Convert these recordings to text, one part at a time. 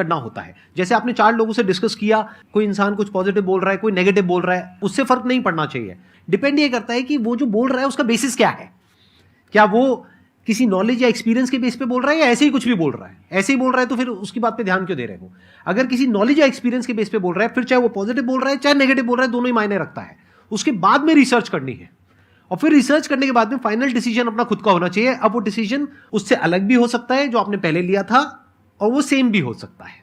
करना होता है। जैसे आपने 4 लोगों से डिस्कस किया, कोई इंसान कुछ पॉजिटिव बोल रहा है, कोई नेगेटिव बोल रहा है, उससे फर्क नहीं पड़ना चाहिए। डिपेंड ये करता है कि वो जो बोल रहा है उसका बेसिस क्या है। क्या वो किसी नॉलेज या एक्सपीरियंस के बेस पे बोल रहा है या ऐसे ही कुछ भी बोल रहा है? ऐसे ही बोल रहा है तो फिर उसकी बात पे ध्यान क्यों दे रहे हो? अगर किसी नॉलेज या एक्सपीरियंस के बेस पे बोल रहा है, फिर चाहे वो पॉजिटिव बोल रहा है चाहे नेगेटिव बोल रहा है, दोनों ही मायने रखता है। उसके बाद में रिसर्च करनी है और फिर रिसर्च करने के बाद में फाइनल डिसीजन अपना खुद का होना चाहिए। अब वो डिसीजन उससे अलग भी हो सकता है जो आपने पहले लिया था, और वो सेम भी हो सकता है।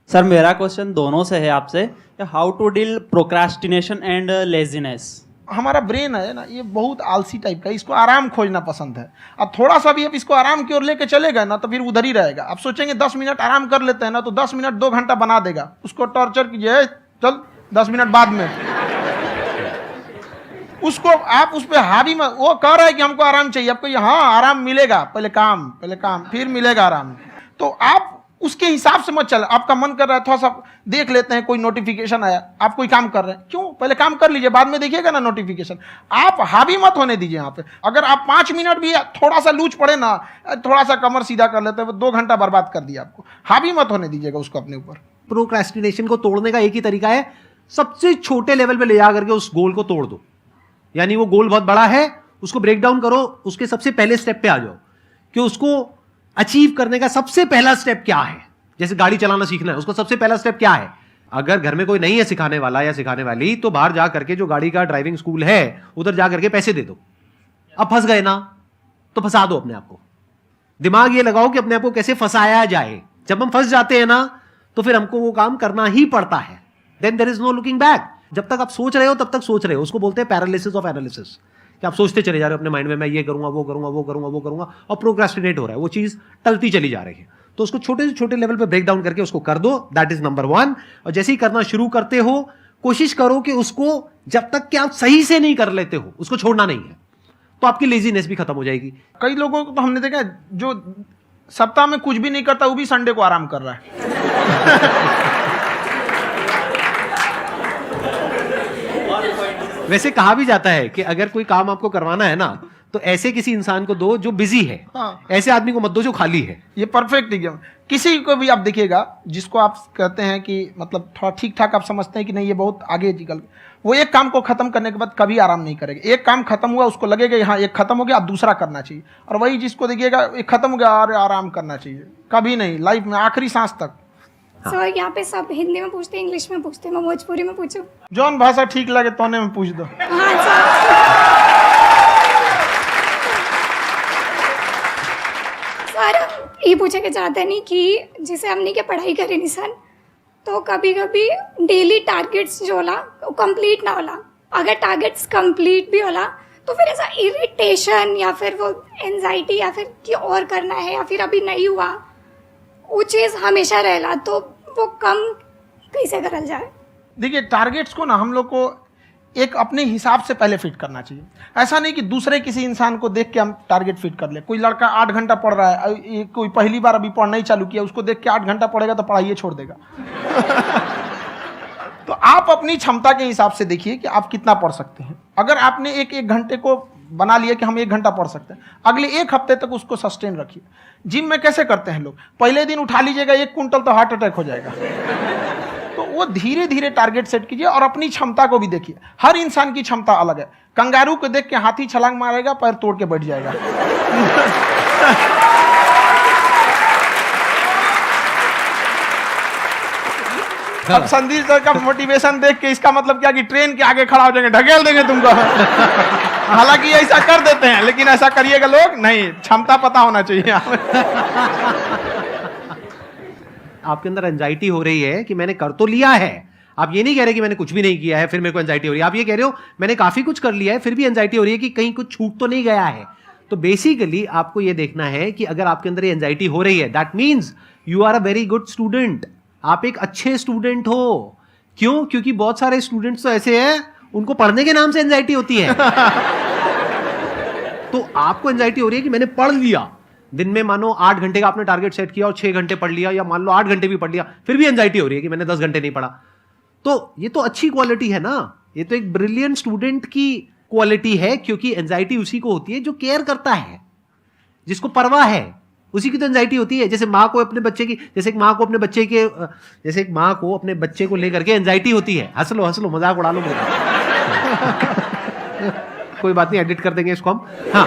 सर मेरा क्वेश्चन दोनों से है आपसे, how to deal procrastination and laziness. हमारा ब्रेन है ना, ये बहुत आलसी टाइप का है, इसको आराम खोजना पसंद है। अब थोड़ा सा भी अब इसको आराम की ओर लेके चले गए ना तो फिर उधर ही रहेगा। आप सोचेंगे 10 मिनट आराम कर लेते हैं ना, तो 10 मिनट 2 घंटा बना देगा। उसको टॉर्चर कीजिए, चल 10 मिनट बाद में। उसको आप उस पर हावी में, वो कह रहा है कि हमको आराम चाहिए, आपको हाँ आराम मिलेगा, पहले काम फिर मिलेगा आराम। तो आप उसके हिसाब से मत चल। आपका मन कर रहा है थोड़ा सा देख लेते हैं, कोई नोटिफिकेशन आया, आप कोई काम कर रहे हैं, क्यों पहले काम कर लीजिए, बाद में देखिएगा ना नोटिफिकेशन। आप हावी मत होने दीजिए यहाँ पे। अगर आप 5 मिनट भी थोड़ा सा लूज पड़े ना, थोड़ा सा कमर सीधा कर लेते हैं, 2 घंटा बर्बाद कर दिया आपको। हावी मत होने दीजिएगा उसको अपने ऊपर। प्रोक्रेस्टिनेशन को तोड़ने का एक ही तरीका है, सबसे छोटे लेवल पे ले जा करके उस गोल को तोड़ दो। यानी वो गोल बहुत बड़ा है, उसको ब्रेक डाउन करो, उसके सबसे पहले स्टेप पे आ जाओ कि उसको अचीव करने का सबसे पहला स्टेप क्या है। जैसे गाड़ी चलाना सीखना है, उसका सबसे पहला स्टेप क्या है? अगर घर में कोई नहीं है सिखाने वाला या सिखाने वाली, तो बाहर जा करके जो गाड़ी का ड्राइविंग स्कूल है उधर जा करके पैसे दे दो। अब फंस गए ना तो फंसा दो अपने आप को। दिमाग ये लगाओ कि अपने आप को कैसे फंसाया जाए। जब हम फंस जाते हैं ना तो फिर हमको वो काम करना ही पड़ता है। Then there is no looking back. जब तक आप सोच रहे हो तब तक सोच रहे हो, उसको बोलते हैं पैरालिसिस ऑफ एनालिसिस, कि आप सोचते चले जा रहे हो अपने माइंड में, मैं ये करूंगा वो करूंगा वो करूंगा वो करूंगा, और प्रोक्रेस्टिनेट हो रहा है, वो चीज टलती चली जा रही है। तो उसको छोटे से छोटे लेवल पे ब्रेक डाउन करके उसको कर दो, दैट इज नंबर 1। और जैसे ही करना शुरू करते हो, कोशिश करो कि उसको जब तक कि आप सही से नहीं कर लेते हो उसको छोड़ना नहीं है, तो आपकी लेजीनेस भी खत्म हो जाएगी। कई लोगों को तो हमने देखा जो सप्ताह में कुछ भी नहीं करता, वो भी संडे को आराम कर रहा है। वैसे कहा भी जाता है कि अगर कोई काम आपको करवाना है ना तो ऐसे किसी इंसान को दो जो बिजी है। हाँ। ऐसे आदमी को मत दो जो खाली है। ये परफेक्ट एग्जाम। किसी को भी आप देखिएगा जिसको आप कहते हैं कि मतलब थोड़ा ठीक ठाक आप समझते हैं कि नहीं ये बहुत आगे निकल, वो एक काम को खत्म करने के बाद कभी आराम नहीं करेगा। एक काम खत्म हुआ उसको लगेगा हाँ एक खत्म हो गया, अब दूसरा करना चाहिए। और वही जिसको देखिएगा एक खत्म हो गया और आराम करना चाहिए, कभी नहीं, लाइफ में आखिरी सांस तक। सर यहाँ पे सब हिंदी में पूछते हैं, इंग्लिश में पूछते हैं, मैं भोजपुरी में पूछूं? जौन भाषा ठीक लगे तोने में पूछ दो। हाँ सर। सर ये पूछे के चाहते नहीं कि जैसे हमने के पढ़ाई करी नहीं सर, तो कभी कभी डेली टारगेट्स जो होला वो कंप्लीट ना होला। अगर टारगेट्स कंप्लीट भी होला तो फिर ऐसा इरिटेशन या फिर वो एंजाइटी या फिर कि और करना है या फिर अभी नहीं हुआ, वो चीज़ हमेशा रहेला। तो वो कम कैसे करल जाए? देखिए टारगेट्स को ना हम लोग को एक अपने हिसाब से पहले फिट करना चाहिए। ऐसा नहीं कि दूसरे किसी इंसान को देख के हम टारगेट फिट कर ले। कोई लड़का 8 घंटा पढ़ रहा है, कोई पहली बार अभी पढ़ना ही चालू किया, उसको देख के 8 घंटा पढ़ेगा तो पढ़ाइए छोड़ देगा। तो आप अपनी क्षमता के हिसाब से देखिए कि आप कितना पढ़ सकते हैं। अगर आपने एक घंटे को बना लिया कि हम 1 घंटा पढ़ सकते हैं, अगले 1 हफ्ते तक उसको सस्टेन रखिए। जिम में कैसे करते हैं लोग, पहले दिन उठा लीजिएगा 1 कुंटल तो हार्ट अटैक हो जाएगा। तो वो धीरे धीरे टारगेट सेट कीजिए और अपनी क्षमता को भी देखिए। हर इंसान की क्षमता अलग है। कंगारू को देख के हाथी छलांग मारेगा, पैर तोड़ के बैठ जाएगा। अब संदीप सर का मोटिवेशन देख के इसका मतलब क्या कि ट्रेन के आगे खड़ा हो जाएंगे, ढकेल देंगे तुमको। हालांकि ऐसा कर देते हैं, लेकिन ऐसा करिएगा लोग नहीं, क्षमता पता होना चाहिए। आपके अंदर एंजाइटी हो रही है कि मैंने कर तो लिया है। आप ये नहीं कह रहे कि मैंने कुछ भी नहीं किया है फिर मेरे को एंजाइटी हो रही है। आप ये कह रहे हो मैंने काफी कुछ कर लिया है फिर भी एंजाइटी हो रही है कि कहीं कुछ छूट तो नहीं गया है। तो बेसिकली आपको ये देखना है कि अगर आपके अंदर ये एंजाइटी हो रही है, that means you are a very good student. आप एक अच्छे स्टूडेंट हो। क्यों? क्योंकि बहुत सारे स्टूडेंट्स तो ऐसे हैं उनको पढ़ने के नाम से एंजाइटी होती है। तो आपको एंजाइटी हो रही है कि मैंने पढ़ लिया। दिन में मानो 8 घंटे का आपने टारगेट सेट किया और 6 घंटे पढ़ लिया, या मान लो 8 घंटे भी पढ़ लिया, फिर भी एंजाइटी हो रही है कि मैंने 10 घंटे नहीं पढ़ा। तो ये तो अच्छी क्वालिटी है ना, ये तो एक ब्रिलियंट स्टूडेंट की क्वालिटी है। क्योंकि एंजाइटी उसी को होती है जो केयर करता है, जिसको परवाह है उसी की तो एंजाइटी होती है। जैसे माँ को अपने बच्चे की, जैसे एक माँ को अपने बच्चे के, जैसे एक माँ को अपने बच्चे को लेकर के एंजाइटी होती है। हंस लो मजाक उड़ा लो मेरा। कोई बात नहीं, एडिट कर देंगे इसको हम। हाँ।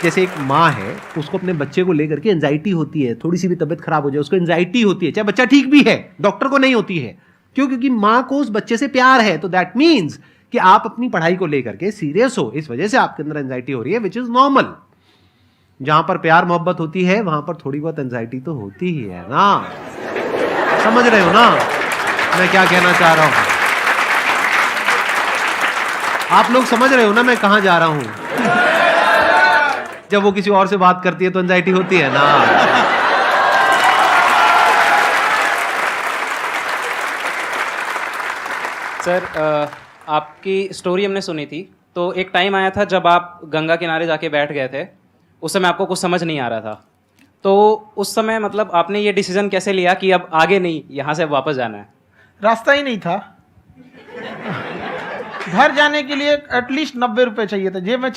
जैसे एक माँ है, उसको अपने बच्चे को लेकर के एंजाइटी होती है, थोड़ी सी भी तबीयत खराब हो जाए उसको एंजाइटी होती है, चाहे बच्चा ठीक भी है, डॉक्टर को नहीं होती है। क्यों? क्योंकि माँ को उस बच्चे से प्यार है। तो दैट मीन्स कि आप अपनी पढ़ाई को लेकर के सीरियस हो, इस वजह से आपके अंदर एंजाइटी हो रही है, विच इज नॉर्मल। जहां पर प्यार मोहब्बत होती है वहां पर थोड़ी बहुत एंजाइटी तो होती ही है ना। समझ रहे हो ना मैं क्या कहना चाह रहा हूं? आप लोग समझ रहे हो ना मैं कहां जा रहा हूं? जब वो किसी और से बात करती है तो एंजाइटी होती है ना। सर आपकी स्टोरी हमने सुनी थी, तो एक टाइम आया था जब आप गंगा किनारे जाके बैठ गए थे। उस समय आपको कुछ समझ नहीं आ रहा था, तो उस समय मतलब आपने ये डिसीजन कैसे लिया कि अब आगे नहीं, यहाँ से वापस जाना है? रास्ता ही नहीं था। घर जाने के लिए एटलीस्ट 90 रुपए चाहिए था, जेब में